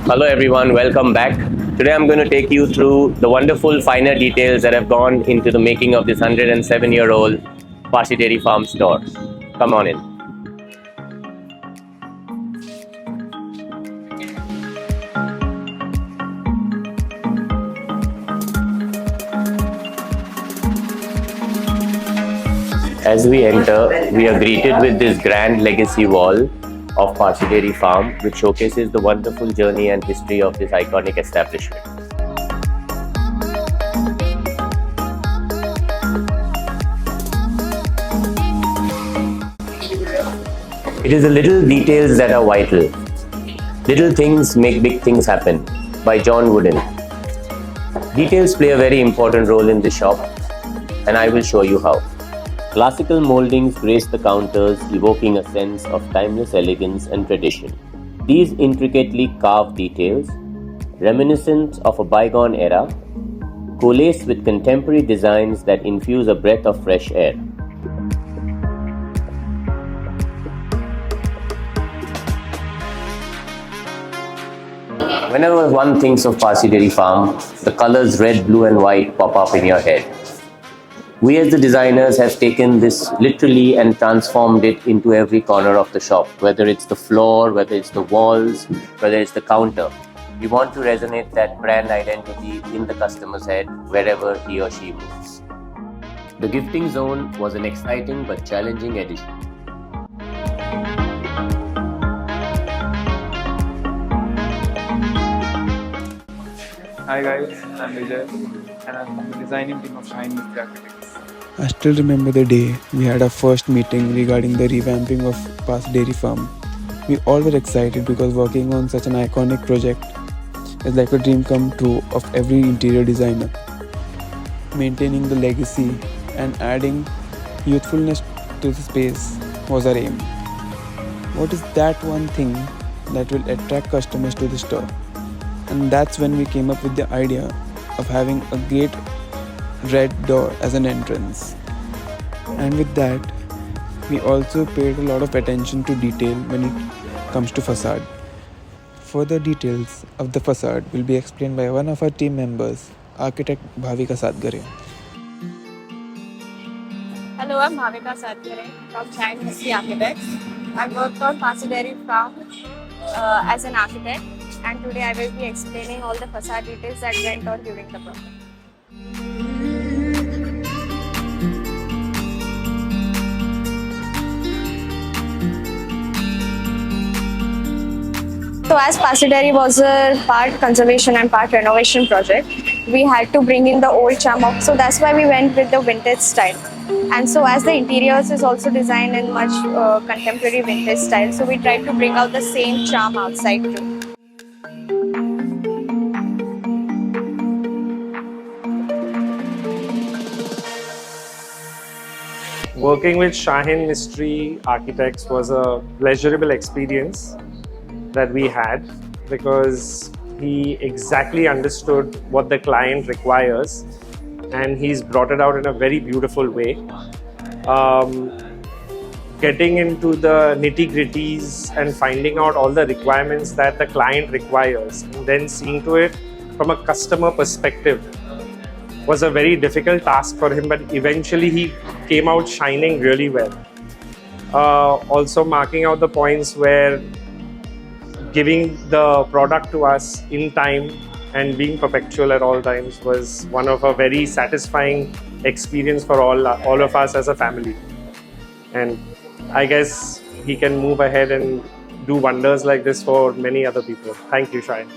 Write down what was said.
Hello everyone, welcome back. Today I'm going to take you through the wonderful finer details that have gone into the making of this 107-year-old Parsi Dairy Farm store. Come on in. As we enter, we are greeted with this grand legacy wall of Parsi Dairy Farm, which showcases the wonderful journey and history of this iconic establishment. It is the little details that are vital. Little things make big things happen, by John Wooden. Details play a very important role in the shop, and I will show you how. Classical moldings grace the counters, evoking a sense of timeless elegance and tradition. These intricately carved details, reminiscent of a bygone era, coalesce with contemporary designs that infuse a breath of fresh air. Whenever one thinks of Parsi Dairy Farm, the colors red, blue and white pop up in your head. We as the designers have taken this literally and transformed it into every corner of the shop, whether it's the floor, whether it's the walls, whether it's the counter. We want to resonate that brand identity in the customer's head wherever he or she moves. The gifting zone was an exciting but challenging addition. Hi guys, I'm Vijay and I'm from the designing team of Shahen Mistry Architects. I still remember the day we had our first meeting regarding the revamping of Parsi Dairy Farm. We all were excited because working on such an iconic project is like a dream come true of every interior designer. Maintaining the legacy and adding youthfulness to the space was our aim. What is that one thing that will attract customers to the store? And that's when we came up with the idea of having a great red door as an entrance. And with that, we also paid a lot of attention to detail when it comes to facade. Further details of the facade will be explained by one of our team members, architect Bhavika Sadgare. Hello, I'm Bhavika Sadgare from Shahen Mistry Architects. I worked on Parsi Dairy Farm as an architect, and today I will be explaining all the facade details that went on during the project. So as Parsi Dairy was a part conservation and part renovation project, we had to bring in the old charm up. So that's why we went with the vintage style. And so as the interiors is also designed in much contemporary vintage style, so we tried to bring out the same charm outside too. Working with Shahen Mistry Architects was a pleasurable experience that we had because he exactly understood what the client requires and he's brought it out in a very beautiful way. Getting into the nitty-gritties and finding out all the requirements that the client requires and then seeing to it from a customer perspective was a very difficult task for him, but eventually he came out shining really well. Also marking out the points where giving the product to us in time and being perpetual at all times was one of a very satisfying experience for all of us as a family. And I guess he can move ahead and do wonders like this for many other people. Thank you, Shahen.